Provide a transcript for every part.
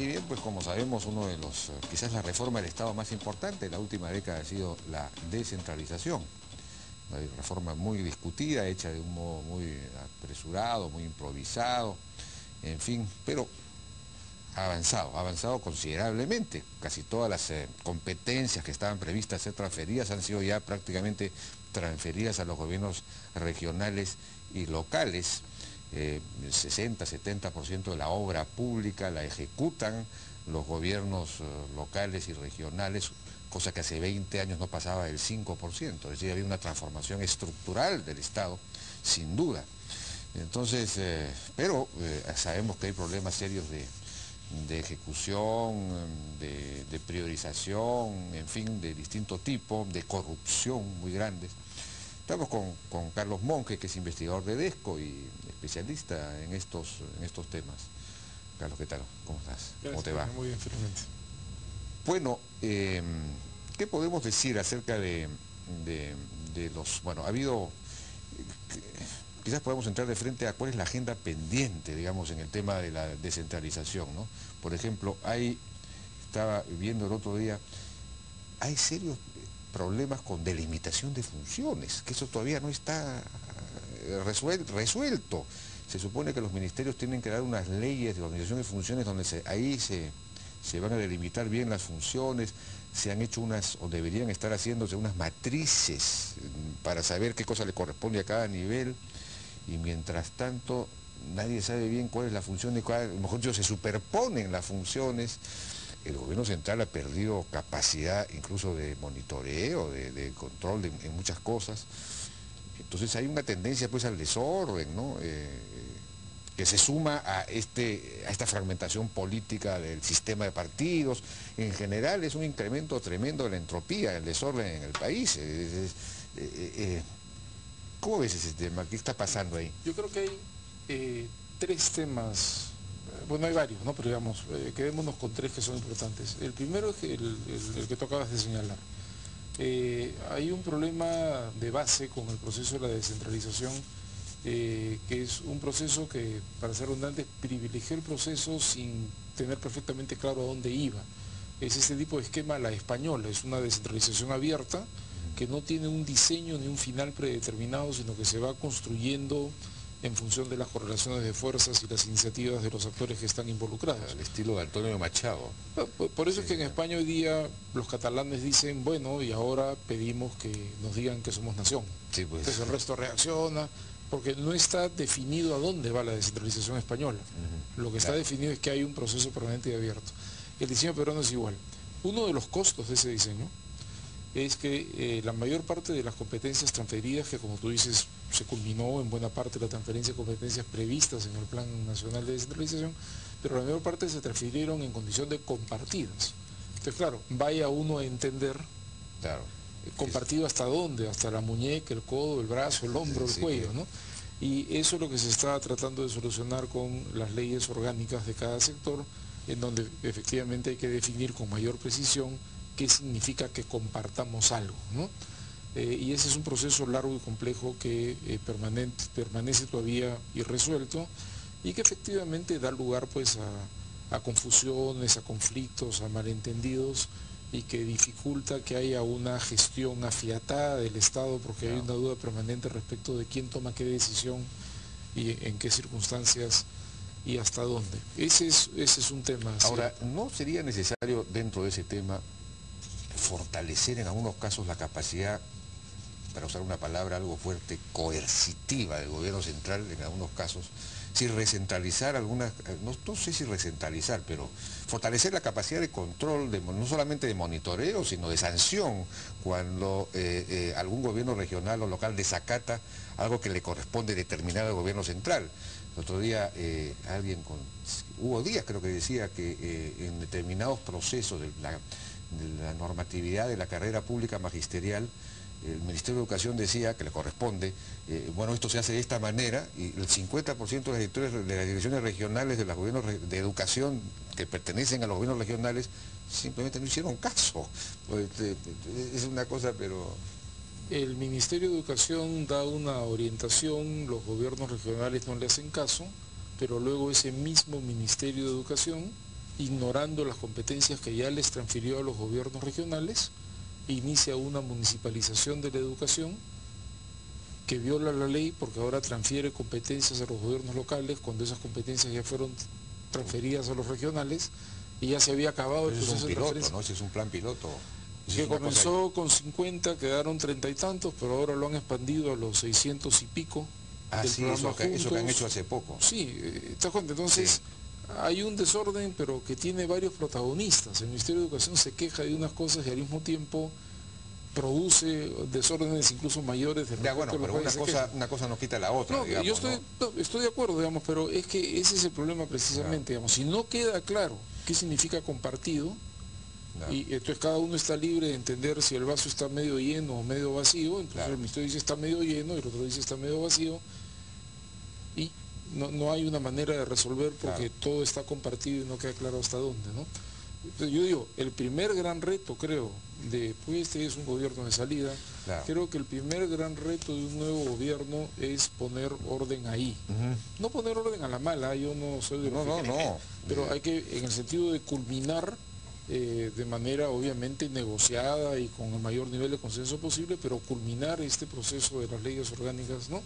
Y bien, pues como sabemos, uno de los, quizás la reforma del Estado más importante de la última década ha sido la descentralización. Una reforma muy discutida, hecha de un modo muy apresurado, muy improvisado, en fin, pero ha avanzado considerablemente. Casi todas las competencias que estaban previstas ser transferidas han sido ya prácticamente transferidas a los gobiernos regionales y locales. 60-70% de la obra pública la ejecutan los gobiernos locales y regionales, cosa que hace 20 años no pasaba del 5%, es decir, había una transformación estructural del Estado, sin duda. Entonces, pero sabemos que hay problemas serios de ejecución, de priorización, en fin, de distinto tipo, de corrupción muy grandes. Estamos con Carlos Monge, que es investigador de DESCO y especialista en estos temas. Carlos, ¿qué tal? ¿Cómo estás? Gracias, ¿Cómo te va? Muy bien, felizmente. Bueno, ¿qué podemos decir acerca de los... Bueno, ha habido... Quizás podemos entrar de frente a cuál es la agenda pendiente, digamos, en el tema de la descentralización, ¿no? Por ejemplo, estaba viendo el otro día, hay serios problemas con delimitación de funciones, que eso todavía no está resuelto. Se supone que los ministerios tienen que dar unas leyes de organización de funciones donde ahí se van a delimitar bien las funciones, se han hecho o deberían estar haciéndose unas matrices para saber qué cosa le corresponde a cada nivel, y mientras tanto nadie sabe bien cuál es la función de cada, a lo mejor se superponen las funciones. El gobierno central ha perdido capacidad incluso de monitoreo, de control en muchas cosas. Entonces hay una tendencia pues al desorden, ¿no? Que se suma a esta fragmentación política del sistema de partidos. En general es un incremento tremendo de la entropía, el desorden en el país. ¿Cómo ves ese tema? ¿Qué está pasando ahí? Yo creo que hay tres temas, bueno, hay varios, ¿no? Pero digamos, quedémonos con tres que son importantes. El primero es el que tú acabas de señalar. Hay un problema de base con el proceso de la descentralización, que es un proceso que, para ser redundante, privilegió el proceso sin tener perfectamente claro a dónde iba. Es este tipo de esquema la española, es una descentralización abierta, que no tiene un diseño ni un final predeterminado, sino que se va construyendo en función de las correlaciones de fuerzas y las iniciativas de los actores que están involucrados. El estilo de Antonio Machado. Por eso es que en España hoy día los catalanes dicen, bueno, y ahora pedimos que nos digan que somos nación. Sí, pues. Entonces el resto reacciona, porque no está definido a dónde va la descentralización española. Lo que está definido es que hay un proceso permanente y abierto. El diseño peruano es igual. Uno de los costos de ese diseño es que la mayor parte de las competencias transferidas, que como tú dices, se culminó en buena parte la transferencia de competencias previstas en el Plan Nacional de Descentralización, pero la mayor parte se transfirieron en condición de compartidas. Entonces, claro, vaya uno a entender, claro, compartido hasta dónde, hasta la muñeca, el codo, el brazo, el hombro, el cuello, ¿no? Y eso es lo que se está tratando de solucionar con las leyes orgánicas de cada sector, en donde efectivamente hay que definir con mayor precisión qué significa que compartamos algo, ¿no? Y ese es un proceso largo y complejo que permanece todavía irresuelto y que efectivamente da lugar pues a confusiones, a conflictos, a malentendidos, y que dificulta que haya una gestión afiatada del Estado, porque hay una duda permanente respecto de quién toma qué decisión y en qué circunstancias y hasta dónde. Ese es un tema. Ahora, ¿no sería necesario dentro de ese tema fortalecer en algunos casos la capacidad, para usar una palabra algo fuerte, coercitiva del gobierno central en algunos casos? Si recentralizar algunas, no sé si recentralizar, pero fortalecer la capacidad de control, no solamente de monitoreo, sino de sanción, cuando algún gobierno regional o local desacata algo que le corresponde determinar al gobierno central. El otro día Hugo Díaz creo que decía que en determinados procesos de la normatividad de la carrera pública magisterial, el Ministerio de Educación decía que le corresponde, bueno, esto se hace de esta manera, y el 50% de las direcciones regionales de los gobiernos de educación que pertenecen a los gobiernos regionales simplemente no hicieron caso. Es una cosa, pero... El Ministerio de Educación da una orientación, los gobiernos regionales no le hacen caso, pero luego ese mismo Ministerio de Educación ignorando las competencias que ya les transfirió a los gobiernos regionales, inicia una municipalización de la educación que viola la ley porque ahora transfiere competencias a los gobiernos locales cuando esas competencias ya fueron transferidas a los regionales y ya se había acabado el proceso de transferencia. ¿No? Ese es un plan piloto. Que comenzó con 50, quedaron 30 y tantos, pero ahora lo han expandido a los 600 y pico. Ah, sí, eso que han hecho hace poco. Sí, ¿te das cuenta? Entonces, sí, hay un desorden, pero que tiene varios protagonistas. El Ministerio de Educación se queja de unas cosas y al mismo tiempo produce desórdenes incluso mayores. Ya, bueno, pero una cosa no quita la otra, no, digamos, yo estoy de acuerdo, digamos, pero es que ese es el problema precisamente, digamos. Si no queda claro qué significa compartido, y entonces cada uno está libre de entender si el vaso está medio lleno o medio vacío, entonces el Ministerio dice está medio lleno y el otro dice está medio vacío, y no hay una manera de resolver porque todo está compartido y no queda claro hasta dónde, ¿no? Entonces yo digo, el primer gran reto, creo, pues este es un gobierno de salida, creo que el primer gran reto de un nuevo gobierno es poner orden ahí. No poner orden a la mala, yo no soy de pero hay que, en el sentido de culminar de manera obviamente negociada y con el mayor nivel de consenso posible, pero culminar este proceso de las leyes orgánicas, ¿no?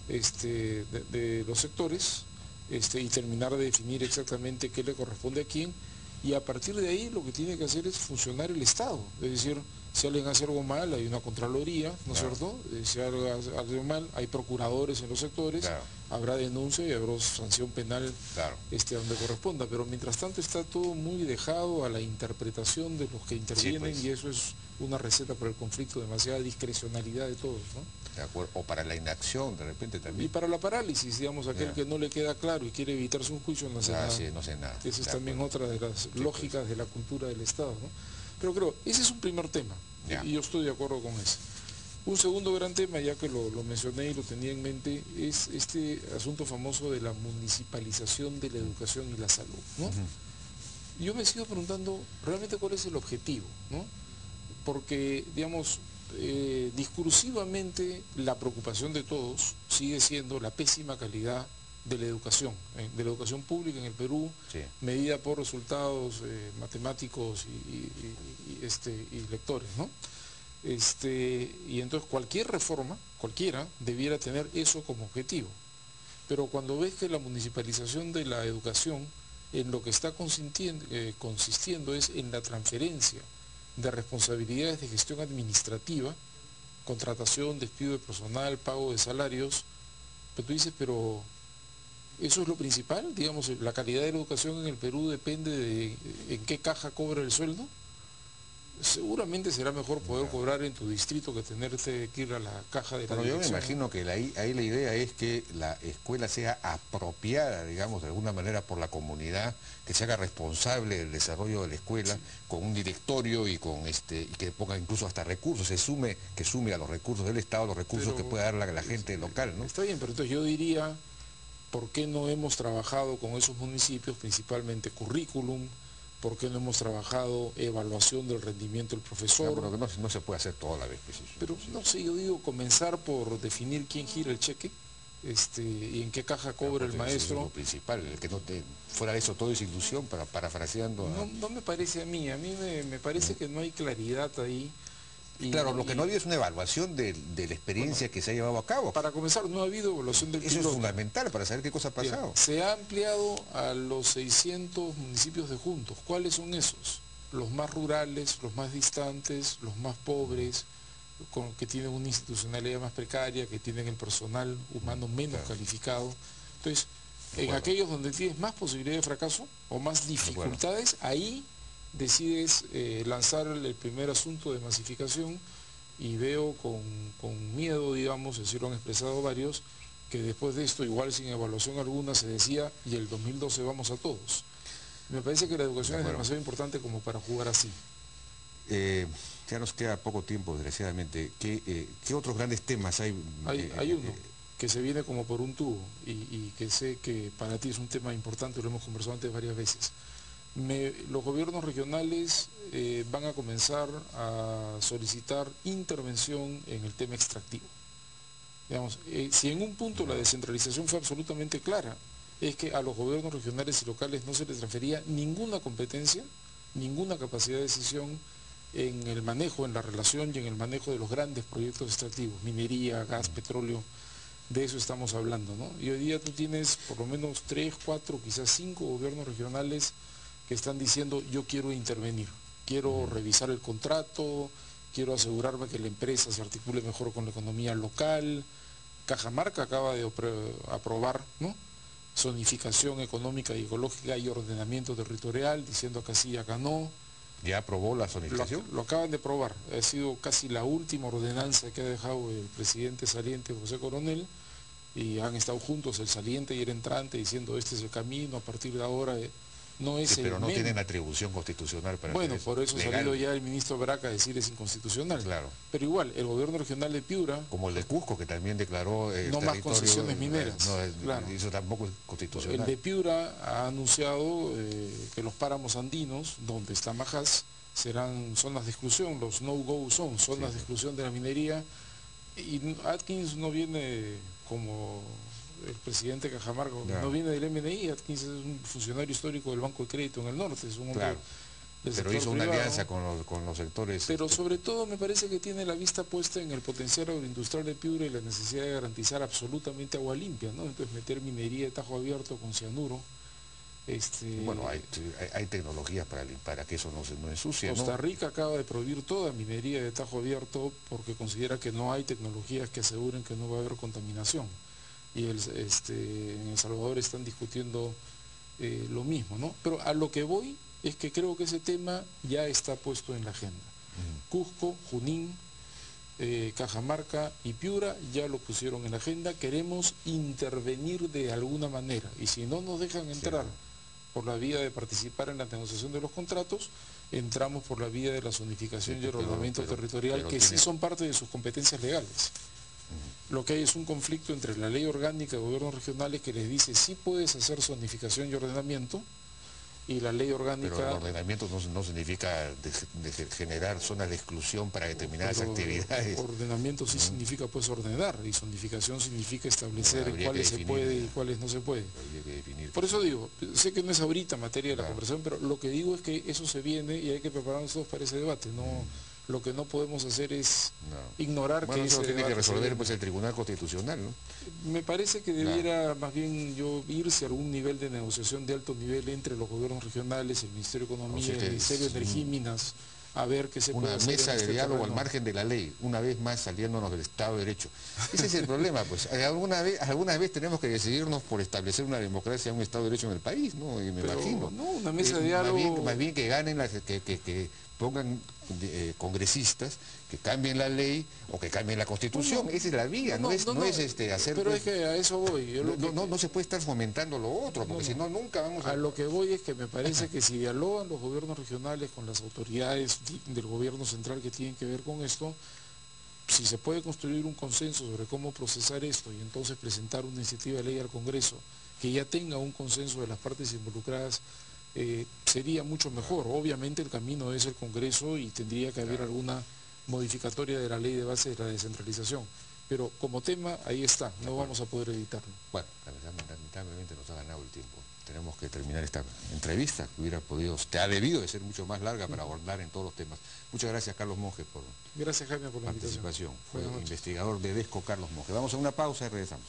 De los sectores, y terminar de definir exactamente qué le corresponde a quién, y a partir de ahí lo que tiene que hacer es funcionar el Estado, es decir, si alguien hace algo mal hay una Contraloría, ¿no es cierto? Si alguien hace algo mal hay procuradores en los sectores, habrá denuncia y habrá sanción penal donde corresponda, pero mientras tanto está todo muy dejado a la interpretación de los que intervienen, y eso es una receta para el conflicto, demasiada discrecionalidad de todos, ¿no? De acuerdo. O para la inacción de repente también. Y para la parálisis, digamos, aquel que no le queda claro y quiere evitarse un juicio no hace nada. Sí, no hace nada. Esa es también otra de las lógicas de la cultura del Estado, ¿no? Pero creo, ese es un primer tema, y yo estoy de acuerdo con ese. Un segundo gran tema, ya que lo mencioné y lo tenía en mente, es este asunto famoso de la municipalización de la educación y la salud, ¿no? Yo me sigo preguntando realmente cuál es el objetivo, ¿no? Porque, digamos, discursivamente la preocupación de todos sigue siendo la pésima calidad de la educación pública en el Perú, medida por resultados matemáticos y lectores, ¿no? Y entonces cualquier reforma, cualquiera, debiera tener eso como objetivo. Pero cuando ves que la municipalización de la educación en lo que está consistiendo es en la transferencia de responsabilidades de gestión administrativa, contratación, despido de personal, pago de salarios, pero tú dices, pero ¿eso es lo principal? Digamos, la calidad de la educación en el Perú depende de en qué caja cobra el sueldo. Seguramente será mejor poder cobrar en tu distrito que tenerte que ir a la caja de la dirección. Yo me imagino que ahí la idea es que la escuela sea apropiada, digamos, de alguna manera por la comunidad, que se haga responsable del desarrollo de la escuela, con un directorio y que ponga incluso hasta recursos, que sume a los recursos del Estado, los recursos que pueda dar la gente local, ¿no? Está bien, pero entonces yo diría, ¿por qué no hemos trabajado con esos municipios, principalmente currículum? ¿Por qué no hemos trabajado evaluación del rendimiento del profesor? Pero que no se puede hacer todo a la vez. Pero no sé, yo digo comenzar por definir quién gira el cheque, y en qué caja cobra el maestro. Es lo principal, el que fuera de eso todo es ilusión, parafraseando. No me parece a mí me parece que no hay claridad ahí. Claro, lo que no ha habido es una evaluación de la experiencia que se ha llevado a cabo. Para comenzar, no ha habido evaluación del piloto. Eso es fundamental para saber qué cosa ha pasado. Se ha ampliado a los 600 municipios de Juntos. ¿Cuáles son esos? Los más rurales, los más distantes, los más pobres, que tienen una institucionalidad más precaria, que tienen el personal humano menos calificado. Entonces, en aquellos donde tienes más posibilidad de fracaso o más dificultades, ahí decides lanzar el primer asunto de masificación, y veo con miedo, digamos, así lo han expresado varios, que después de esto, igual sin evaluación alguna, se decía, y el 2012 vamos a todos. Me parece que la educación es demasiado importante como para jugar así. Ya nos queda poco tiempo, desgraciadamente. ¿Qué otros grandes temas hay? Hay uno que se viene como por un tubo, y que sé que para ti es un tema importante, lo hemos conversado antes varias veces. Los gobiernos regionales van a comenzar a solicitar intervención en el tema extractivo. Digamos, si en un punto la descentralización fue absolutamente clara, es que a los gobiernos regionales y locales no se les transfería ninguna competencia, ninguna capacidad de decisión en el manejo, en la relación y en el manejo de los grandes proyectos extractivos, minería, gas, petróleo. De eso estamos hablando, ¿no? Y hoy día tú tienes por lo menos 3, 4, quizás 5 gobiernos regionales que están diciendo yo quiero intervenir, quiero revisar el contrato, quiero asegurarme que la empresa se articule mejor con la economía local. Cajamarca acaba de aprobar, ¿no?, zonificación económica y ecológica y ordenamiento territorial, diciendo acá sí, acá no. ¿Ya aprobó la zonificación? Lo acaban de aprobar, ha sido casi la última ordenanza que ha dejado el presidente saliente José Coronel, y han estado juntos el saliente y el entrante diciendo este es el camino, a partir de ahora no es sí, pero no tienen atribución constitucional para bueno, hacer eso. por eso ha salido ya el ministro Braca a decir es inconstitucional. Claro. Pero igual, el gobierno regional de Piura... Como el de Cusco, que también declaró el no más concesiones mineras. Claro. Eso tampoco es constitucional. El de Piura ha anunciado que los páramos andinos, donde está Majás, serán zonas de exclusión, los no-go son zonas de exclusión de la minería, y Atkins no viene como el presidente Cajamarca, no viene del MNI, Atkins es un funcionario histórico del Banco de Crédito en el norte, es un hombre del pero sector hizo una privado, alianza con los sectores... Pero sobre todo me parece que tiene la vista puesta en el potencial agroindustrial de Piura y la necesidad de garantizar absolutamente agua limpia, ¿no? Entonces meter minería de tajo abierto con cianuro. Bueno, hay tecnologías para que eso no se ensucie, Costa Rica acaba de prohibir toda minería de tajo abierto porque considera que no hay tecnologías que aseguren que no va a haber contaminación. Y en El Salvador están discutiendo lo mismo, ¿no? Pero a lo que voy es que creo que ese tema ya está puesto en la agenda. Cusco, Junín, Cajamarca y Piura ya lo pusieron en la agenda. Queremos intervenir de alguna manera y si no nos dejan entrar por la vía de participar en la negociación de los contratos, entramos por la vía de la zonificación y el ordenamiento territorial, que sí son parte de sus competencias legales. Lo que hay es un conflicto entre la ley orgánica de gobiernos regionales que les dice sí puedes hacer zonificación y ordenamiento, y la ley orgánica... Pero el ordenamiento no significa generar zonas de exclusión para determinadas actividades. Ordenamiento sí significa pues ordenar, y zonificación significa establecer cuáles se puede y cuáles no se puede. Por eso digo, sé que no es ahorita materia de la conversación, pero lo que digo es que eso se viene y hay que prepararnos todos para ese debate. Lo que no podemos hacer es ignorar que eso tiene que resolver pues el Tribunal Constitucional, ¿no? Me parece que debiera más bien irse a algún nivel de negociación de alto nivel entre los gobiernos regionales, el Ministerio de Economía, el Ministerio de Energía y Minas, a ver qué se puede hacer. Una mesa de diálogo al margen de la ley, una vez más saliéndonos del Estado de Derecho. Ese es el problema, pues. Alguna vez tenemos que decidirnos por establecer una democracia, un Estado de Derecho en el país, ¿no? Y me imagino. No, una mesa de diálogo... Más bien que ganen, que pongan congresistas que cambien la ley o que cambien la Constitución. Esa es la vía, no es hacer... Pero es que a eso voy. No se puede estar fomentando lo otro, porque si no, nunca vamos a... A lo que voy es que me parece que si dialogan los gobiernos regionales con las autoridades del gobierno central que tienen que ver con esto, si se puede construir un consenso sobre cómo procesar esto y entonces presentar una iniciativa de ley al Congreso que ya tenga un consenso de las partes involucradas, sería mucho mejor. Obviamente el camino es el Congreso y tendría que haber alguna modificatoria de la ley de base de la descentralización. Pero como tema, ahí está, no vamos a poder evitarlo. Bueno, lamentablemente nos ha ganado el tiempo. Tenemos que terminar esta entrevista, que ha debido de ser mucho más larga para abordar en todos los temas. Muchas gracias, Carlos Monge, por Gracias, Jaime, por la participación. Fue investigador de DESCO, Carlos Monge. Vamos a una pausa y regresamos.